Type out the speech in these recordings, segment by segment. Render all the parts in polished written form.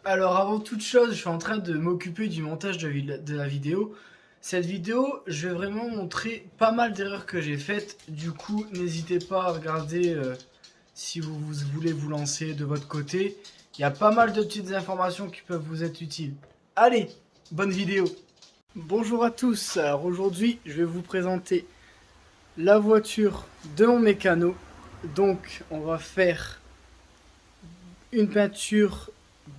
Alors avant toute chose, je suis en train de m'occuper du montage de la vidéo. Cette vidéo, je vais vraiment montrer pas mal d'erreurs que j'ai faites. Du coup, n'hésitez pas à regarder si vous voulez vous lancer de votre côté. Il y a pas mal de petites informations qui peuvent vous être utiles. Allez, bonne vidéo. Bonjour à tous. Alors aujourd'hui, je vais vous présenter la voiture de mon mécano. Donc, on va faire une peinture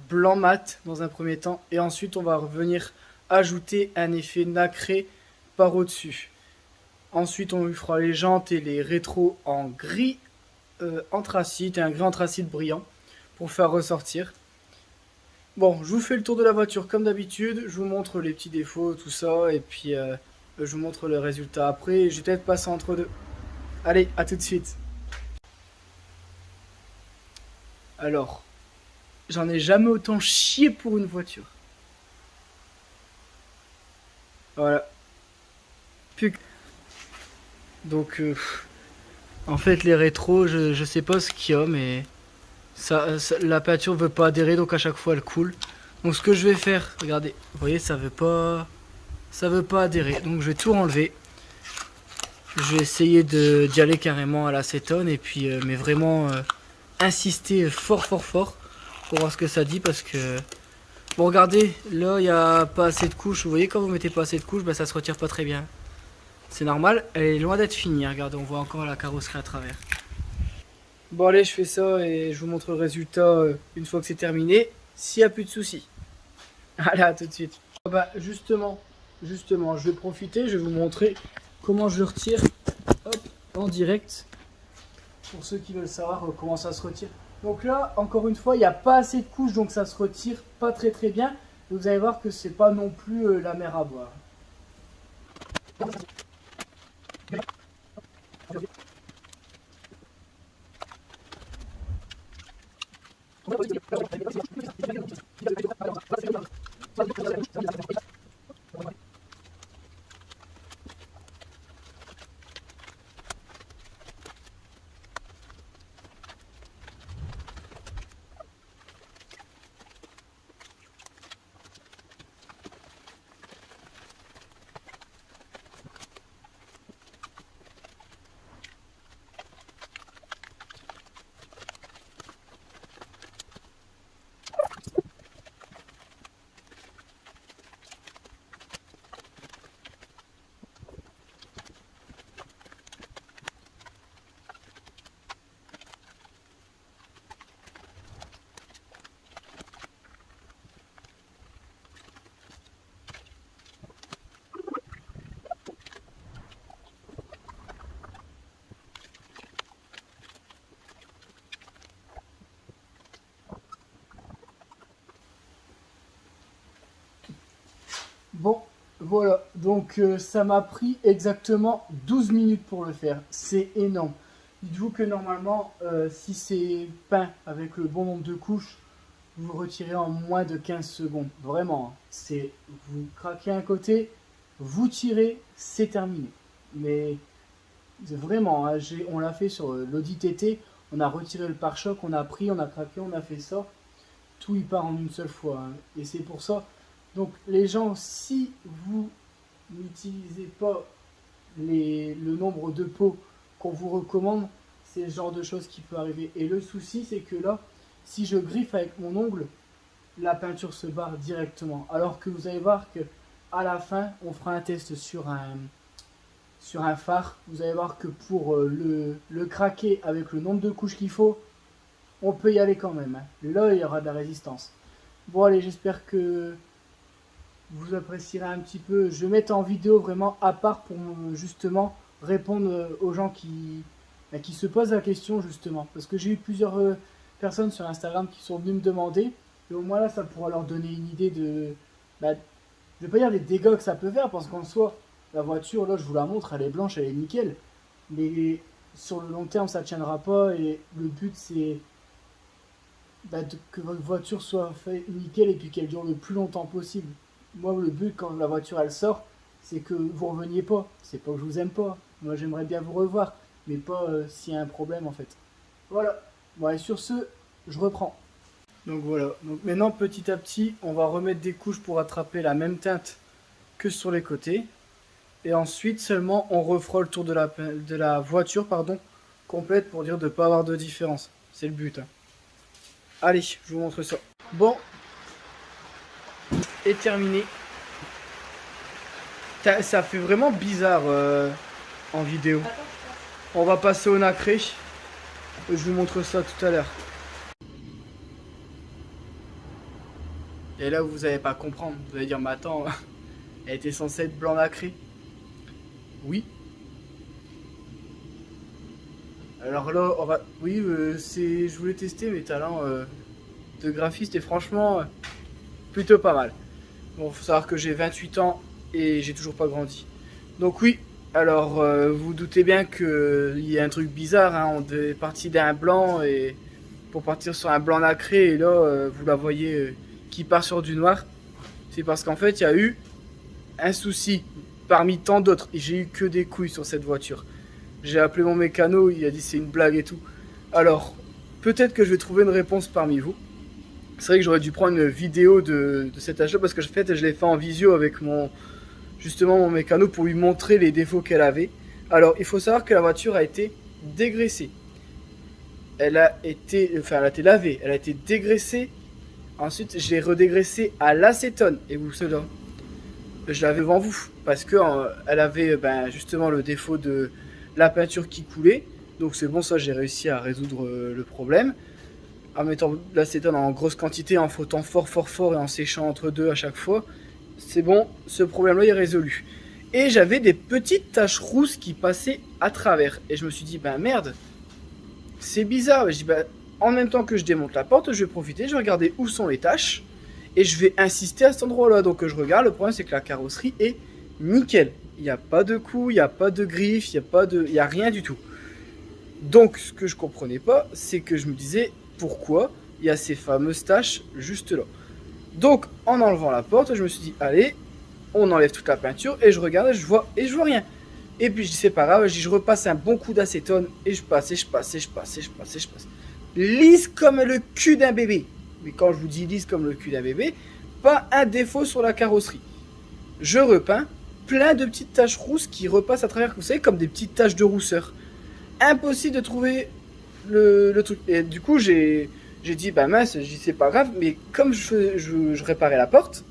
blanc mat dans un premier temps et ensuite on va revenir ajouter un effet nacré par au-dessus. Ensuite on lui fera les jantes et les rétros en gris anthracite et un gris anthracite brillant pour faire ressortir. Bon, je vous fais le tour de la voiture comme d'habitude, je vous montre les petits défauts, tout ça, et puis je vous montre le résultat après. Je vais peut-être passer entre deux. Allez, à tout de suite. Alors, j'en ai jamais autant chié pour une voiture. Voilà. Donc, en fait, les rétros, je sais pas ce qu'il y a, mais la peinture veut pas adhérer, donc à chaque fois elle coule. Donc, ce que je vais faire, regardez, vous voyez, ça veut pas adhérer. Donc, je vais tout enlever. Je vais essayer d'y aller carrément à l'acétone et puis, mais vraiment insister fort, fort, fort pour voir ce que ça dit parce que. Bon, regardez, là, il n'y a pas assez de couches. Vous voyez, quand vous mettez pas assez de couches, bah, ça se retire pas très bien. C'est normal, elle est loin d'être finie. Regardez, on voit encore la carrosserie à travers. Bon allez, je fais ça et je vous montre le résultat une fois que c'est terminé, s'il n'y a plus de soucis. Allez, à tout de suite. Bah justement, je vais profiter, je vais vous montrer comment je le retire hop, en direct, pour ceux qui veulent savoir comment ça se retire. Donc là, encore une fois, il n'y a pas assez de couches, donc ça se retire pas très très bien. Vous allez voir que c'est pas non plus la mer à boire. Bon, voilà, donc ça m'a pris exactement 12 minutes pour le faire, c'est énorme. Dites-vous que normalement, si c'est peint avec le bon nombre de couches, vous retirez en moins de 15 secondes. Vraiment, hein. C'est vous craquez un côté, vous tirez, c'est terminé. Mais vraiment, hein, on l'a fait sur l'Audi TT, on a retiré le pare-choc, on a pris, on a craqué, on a fait ça. Tout y part en une seule fois, hein. Et c'est pour ça. Donc les gens, si vous n'utilisez pas le nombre de pots qu'on vous recommande, c'est le genre de choses qui peut arriver. Et le souci, c'est que là, si je griffe avec mon ongle, la peinture se barre directement. Alors que vous allez voir que à la fin, on fera un test sur un phare. Vous allez voir que pour le craquer avec le nombre de couches qu'il faut, on peut y aller quand même, hein. Là, il y aura de la résistance. Bon, allez, j'espère que vous apprécierez un petit peu. Je vais mettre en vidéo vraiment à part pour justement répondre aux gens qui se posent la question justement. Parce que j'ai eu plusieurs personnes sur Instagram qui sont venues me demander. Et au moins là, ça pourra leur donner une idée de... Bah, je vais pas dire des dégâts que ça peut faire, parce qu'en soi, la voiture, là, je vous la montre, elle est blanche, elle est nickel. Mais sur le long terme, ça tiendra pas. Et le but, c'est que votre voiture soit faite nickel et puis qu'elle dure le plus longtemps possible. Moi, le but, quand la voiture, elle sort, c'est que vous reveniez pas. C'est pas que je vous aime pas. Moi, j'aimerais bien vous revoir. Mais pas s'il y a un problème, en fait. Voilà. Bon, et sur ce, je reprends. Donc voilà, donc maintenant petit à petit on va remettre des couches pour attraper la même teinte que sur les côtés. Et ensuite seulement on refera le tour de la voiture complète pour dire de ne pas avoir de différence. C'est le but. Hein. Allez, je vous montre ça. Bon, et terminé. Ça fait vraiment bizarre en vidéo. On va passer au nacré. Je vous montre ça tout à l'heure. Et là vous n'allez pas comprendre. Vous allez dire, mais attends, elle était censée être blanc nacré. Oui. Alors là, on va... Oui, je voulais tester mes talents de graphiste et franchement, plutôt pas mal. Bon, faut savoir que j'ai 28 ans et j'ai toujours pas grandi. Donc oui, alors vous doutez bien qu'il y a un truc bizarre, hein, on est parti d'un blanc et pour partir sur un blanc nacré et là, vous la voyez qui part sur du noir. C'est parce qu'en fait, il y a eu un souci parmi tant d'autres et j'ai eu que des couilles sur cette voiture. J'ai appelé mon mécano, il a dit c'est une blague et tout. Alors, peut-être que je vais trouver une réponse parmi vous. C'est vrai que j'aurais dû prendre une vidéo de cet achat parce que en fait, je l'ai fait en visio avec justement mon mécano pour lui montrer les défauts qu'elle avait. Alors, il faut savoir que la voiture a été dégraissée. Elle a été lavée, elle a été dégraissée. Ensuite, je l'ai redégraissée à l'acétone. Et vous, cela, je l'avais devant vous parce que elle avait justement le défaut de la peinture qui coulait. Donc c'est bon, ça j'ai réussi à résoudre le problème en mettant de l'acétone en grosse quantité, en frottant fort et en séchant entre deux à chaque fois. C'est bon, ce problème là est résolu. Et j'avais des petites taches rousses qui passaient à travers et je me suis dit merde, c'est bizarre. Je dis en même temps que je démonte la porte, je vais profiter, je vais regarder où sont les taches et je vais insister à cet endroit là. Donc je regarde, le problème c'est que la carrosserie est nickel. Il n'y a pas de coups, il n'y a pas de griffes, il n'y a rien du tout. Donc, ce que je comprenais pas, c'est que je me disais, pourquoi il y a ces fameuses taches juste là. Donc, en enlevant la porte, je me suis dit, allez, on enlève toute la peinture, et je regarde, et je vois rien. Et puis, je dis, c'est pas grave, je repasse un bon coup d'acétone, et je passe. Lisse comme le cul d'un bébé. Mais quand je vous dis lisse comme le cul d'un bébé, pas un défaut sur la carrosserie. Je repeins. Plein de petites taches rousses qui repassent à travers, vous savez, comme des petites taches de rousseur. Impossible de trouver le truc. Et du coup, j'ai dit, mince, c'est pas grave, mais comme je réparais la porte,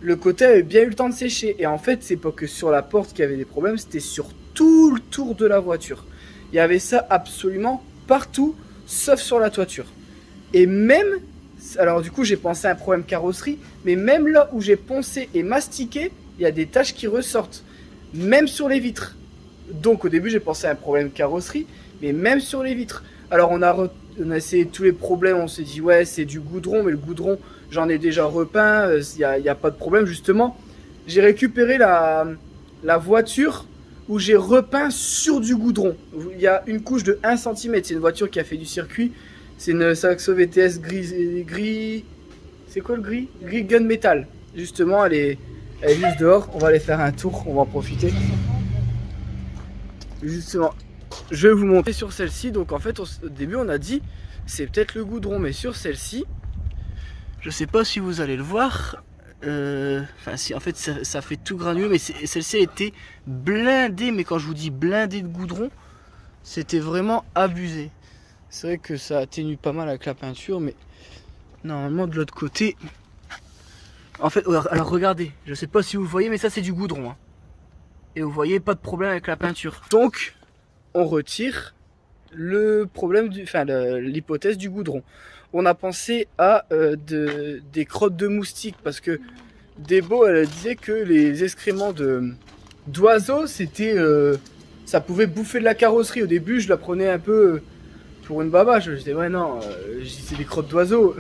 le côté avait bien eu le temps de sécher. Et en fait, c'est pas que sur la porte qu'il y avait des problèmes, c'était sur tout le tour de la voiture. Il y avait ça absolument partout, sauf sur la toiture. Et même, alors du coup, j'ai pensé à un problème carrosserie, mais même là où j'ai poncé et mastiqué, il y a des taches qui ressortent, même sur les vitres. Donc au début j'ai pensé à un problème carrosserie, mais même sur les vitres. Alors on a essayé tous les problèmes, on s'est dit ouais c'est du goudron, mais le goudron j'en ai déjà repeint, il n'y a pas de problème justement. J'ai récupéré la voiture où j'ai repeint sur du goudron. Il y a une couche de 1 cm, c'est une voiture qui a fait du circuit, c'est une Saxo VTS gris, c'est quoi le gris? Gris gunmetal. Justement elle est juste dehors, on va aller faire un tour, on va en profiter. Justement, je vais vous montrer sur celle-ci. Donc en fait, au début on a dit c'est peut-être le goudron, mais sur celle-ci, je sais pas si vous allez le voir. Enfin si, en fait ça fait tout granuleux, mais celle-ci a été blindée. Mais quand je vous dis blindée de goudron, c'était vraiment abusé. C'est vrai que ça atténue pas mal avec la peinture, mais normalement de l'autre côté... En fait, alors regardez, je sais pas si vous voyez, mais ça c'est du goudron. Hein. Et vous voyez, pas de problème avec la peinture. Donc, on retire le problème, l'hypothèse du goudron. On a pensé à des crottes de moustiques, parce que Debo, elle disait que les excréments d'oiseaux, c'était, ça pouvait bouffer de la carrosserie. Au début, je la prenais un peu pour une baba. Je disais, ouais non, c'est des crottes d'oiseaux.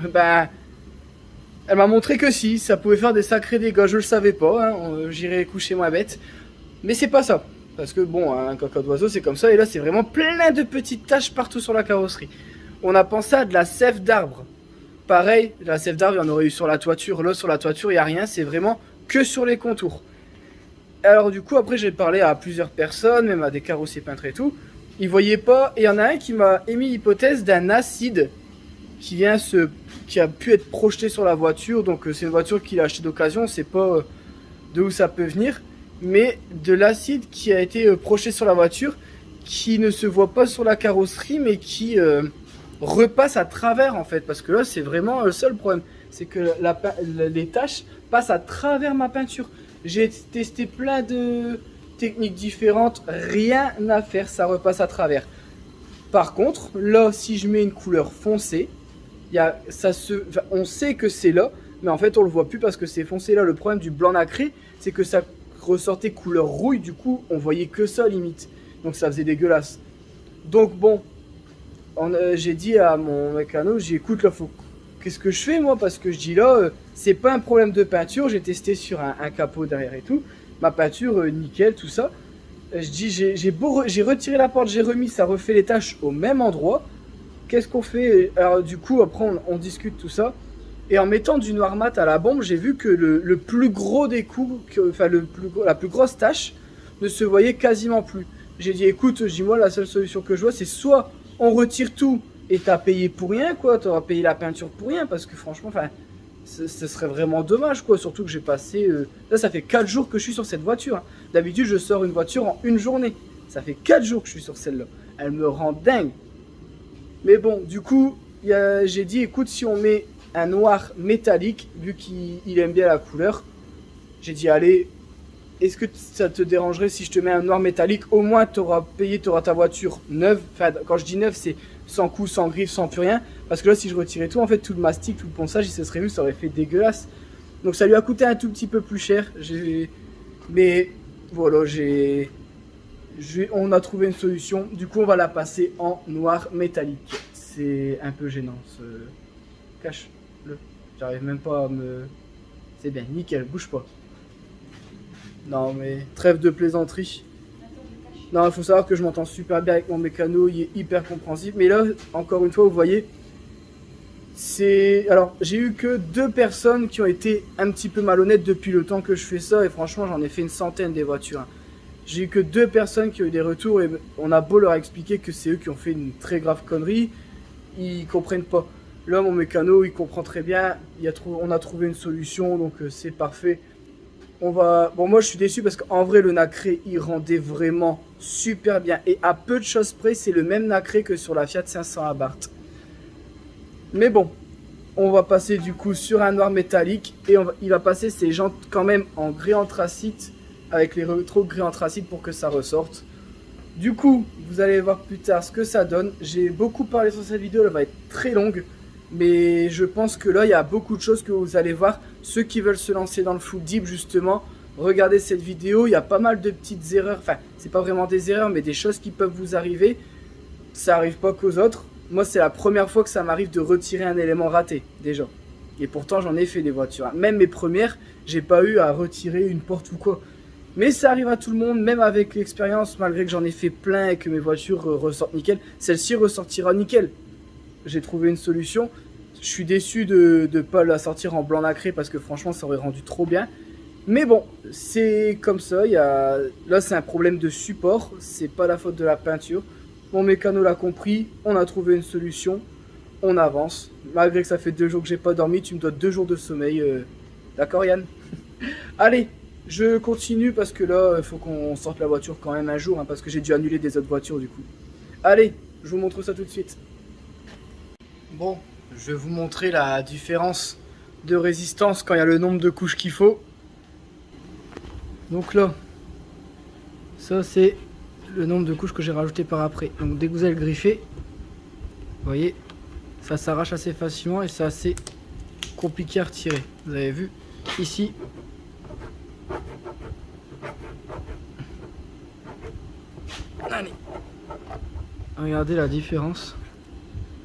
Elle m'a montré que si, ça pouvait faire des sacrés dégâts, je le savais pas, hein, j'irai coucher ma bête. Mais c'est pas ça, parce que bon, un caca d'oiseau c'est comme ça, et là c'est vraiment plein de petites taches partout sur la carrosserie. On a pensé à de la sève d'arbre. Pareil, de la sève d'arbre, il y en aurait eu sur la toiture, là sur la toiture il n'y a rien, c'est vraiment que sur les contours. Alors du coup, après j'ai parlé à plusieurs personnes, même à des carrossiers peintres et tout, ils voyaient pas, et il y en a un qui m'a émis l'hypothèse d'un acide qui a pu être projeté sur la voiture. Donc c'est une voiture qu'il a achetée d'occasion, on sait pas de où ça peut venir, mais de l'acide qui a été projeté sur la voiture, qui ne se voit pas sur la carrosserie, mais qui repasse à travers en fait, parce que là c'est vraiment le seul problème, c'est que les taches passent à travers ma peinture. J'ai testé plein de techniques différentes, rien à faire, ça repasse à travers. Par contre, là, si je mets une couleur foncée, on sait que c'est là, mais en fait on le voit plus parce que c'est foncé là. Le problème du blanc nacré, c'est que ça ressortait couleur rouille, du coup on voyait que ça limite, donc ça faisait dégueulasse. Donc bon, j'ai dit à mon mécano, j'ai écoute là, qu'est-ce que je fais moi, parce que je dis là, c'est pas un problème de peinture, j'ai testé sur un capot derrière et tout, ma peinture nickel, tout ça. Je dis, j'ai retiré la porte, j'ai remis, ça refait les taches au même endroit. Qu'est-ce qu'on fait? Alors du coup, après on discute tout ça. Et en mettant du noir mat à la bombe, j'ai vu que le plus gros des coups, enfin la plus grosse tache, ne se voyait quasiment plus. J'ai dit, écoute, je dis moi, la seule solution que je vois, c'est soit on retire tout et t'as payé pour rien, quoi, t'auras payé la peinture pour rien, parce que franchement, enfin, ce serait vraiment dommage, quoi. Surtout que j'ai passé, là ça fait 4 jours que je suis sur cette voiture, hein. D'habitude je sors une voiture en une journée, ça fait 4 jours que je suis sur celle-là, elle me rend dingue. Mais bon, du coup, j'ai dit, écoute, si on met un noir métallique, vu qu'il aime bien la couleur, j'ai dit, allez, est-ce que ça te dérangerait si je te mets un noir métallique? Au moins, tu auras ta voiture neuve. Enfin, quand je dis neuve, c'est sans coup, sans griffe, sans plus rien. Parce que là, si je retirais tout, en fait, tout le mastic, tout le ponçage, il se serait vu, ça aurait fait dégueulasse. Donc ça lui a coûté un tout petit peu plus cher. Mais voilà, on a trouvé une solution. Du coup, on va la passer en noir métallique. C'est un peu gênant. Cache-le. J'arrive même pas à me... C'est bien, nickel, bouge pas. Non mais trêve de plaisanterie. Non, il faut savoir que je m'entends super bien avec mon mécano, il est hyper compréhensif. Mais là, encore une fois, vous voyez, alors, j'ai eu que 2 personnes qui ont été un petit peu malhonnêtes depuis le temps que je fais ça. Et franchement, j'en ai fait une centaine des voitures, hein. J'ai eu que 2 personnes qui ont eu des retours et on a beau leur expliquer que c'est eux qui ont fait une très grave connerie, ils comprennent pas. Là, mon mécano, il comprend très bien. On a trouvé une solution, donc c'est parfait. Bon, moi je suis déçu parce qu'en vrai le nacré il rendait vraiment super bien. Et à peu de choses près, c'est le même nacré que sur la Fiat 500 Abarth. Mais bon, on va passer du coup sur un noir métallique. Et il va passer ses jantes quand même en gris anthracite, avec les rétros gris anthracite pour que ça ressorte. Du coup, vous allez voir plus tard ce que ça donne. J'ai beaucoup parlé sur cette vidéo, elle va être très longue. Mais je pense que là, il y a beaucoup de choses que vous allez voir. Ceux qui veulent se lancer dans le full deep, justement, regardez cette vidéo. Il y a pas mal de petites erreurs. Enfin, c'est pas vraiment des erreurs, mais des choses qui peuvent vous arriver. Ça arrive pas qu'aux autres. Moi, c'est la première fois que ça m'arrive de retirer un élément raté, déjà. Et pourtant, j'en ai fait des voitures. Même mes premières, j'ai pas eu à retirer une porte ou quoi. Mais ça arrive à tout le monde, même avec l'expérience, malgré que j'en ai fait plein et que mes voitures ressortent nickel. Celle-ci ressortira nickel. J'ai trouvé une solution. Je suis déçu de ne pas la sortir en blanc nacré parce que franchement ça aurait rendu trop bien. Mais bon, c'est comme ça. Là c'est un problème de support, c'est pas la faute de la peinture. Mon mécano l'a compris, on a trouvé une solution, on avance. Malgré que ça fait 2 jours que j'ai pas dormi, tu me dois 2 jours de sommeil. D'accord Yann? Allez, je continue parce que là il faut qu'on sorte la voiture quand même un jour, hein, parce que j'ai dû annuler des autres voitures du coup. Allez, je vous montre ça tout de suite. Bon, je vais vous montrer la différence de résistance quand il y a le nombre de couches qu'il faut. Donc là, ça c'est le nombre de couches que j'ai rajouté par après. Donc dès que vous allez le griffer, vous voyez, ça s'arrache assez facilement et c'est assez compliqué à retirer. Vous avez vu ici. Allez, regardez la différence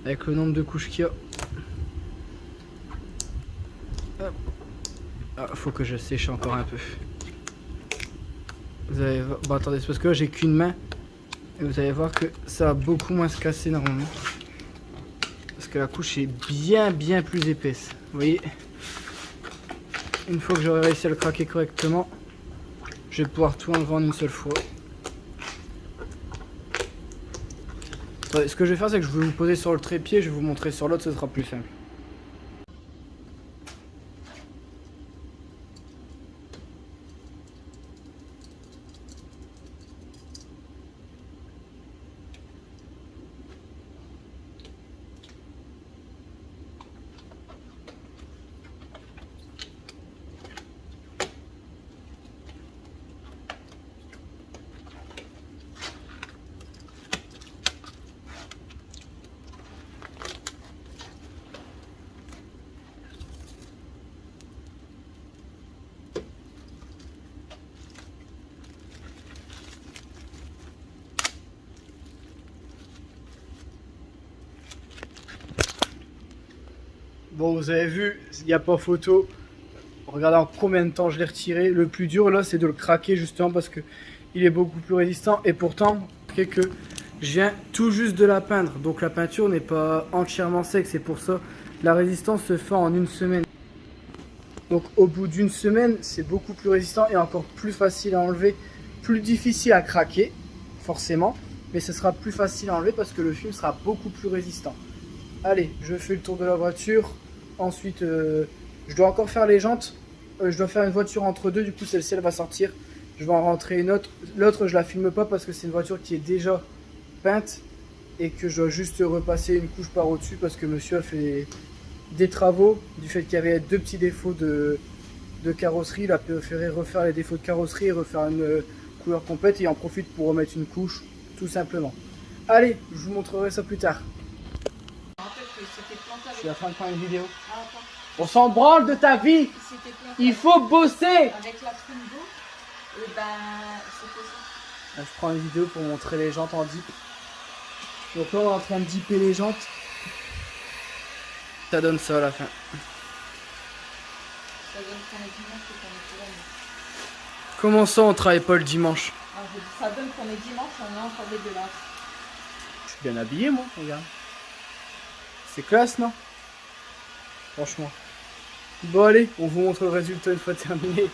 avec le nombre de couches qu'il y a. Ah, faut que je sèche encore un peu. Vous allez voir... Bon, attendez, c'est parce que là j'ai qu'une main. Et vous allez voir que ça va beaucoup moins se casser normalement. Parce que la couche est bien plus épaisse. Vous voyez, une fois que j'aurai réussi à le craquer correctement, je vais pouvoir tout enlever en une seule fois. Ouais, ce que je vais faire, c'est que je vais vous poser sur le trépied, je vais vous montrer sur l'autre, ce sera plus simple. Bon, vous avez vu, il n'y a pas photo. Regardez en combien de temps je l'ai retiré. Le plus dur là, c'est de le craquer justement parce que il est beaucoup plus résistant. Et pourtant, c'est que je viens tout juste de la peindre. Donc la peinture n'est pas entièrement sec. C'est pour ça la résistance se fait en une semaine. Donc au bout d'une semaine, c'est beaucoup plus résistant et encore plus facile à enlever. Plus difficile à craquer, forcément. Mais ce sera plus facile à enlever parce que le film sera beaucoup plus résistant. Allez, je fais le tour de la voiture. Ensuite, je dois encore faire les jantes. Je dois faire une voiture entre deux. Du coup, celle-ci, elle va sortir. Je vais en rentrer une autre. L'autre, je la filme pas parce que c'est une voiture qui est déjà peinte. Et que je dois juste repasser une couche par au-dessus parce que monsieur a fait des travaux. Du fait qu'il y avait deux petits défauts de carrosserie. Il a préféré refaire les défauts de carrosserie et refaire une couleur complète. Et il en profite pour remettre une couche, tout simplement. Allez, je vous montrerai ça plus tard. Je suis en train de faire une vidéo. Ah, attends. On s'en branle de ta vie. Il faut bosser. Avec la Twingo, et ben c'était ça. Là, je prends une vidéo pour montrer les jantes en dip. Donc là on est en train de dipper les jantes. Ça donne ça à la fin. Ça donne qu'on est dimanche et qu'on est là. Comment ça on travaille pas le dimanche? Ah, je dis, ça donne qu'on est dimanche et on est encore dégueulasse. Je suis bien habillé moi, regarde. C'est classe non? Franchement. Bon allez, on vous montre le résultat une fois terminé.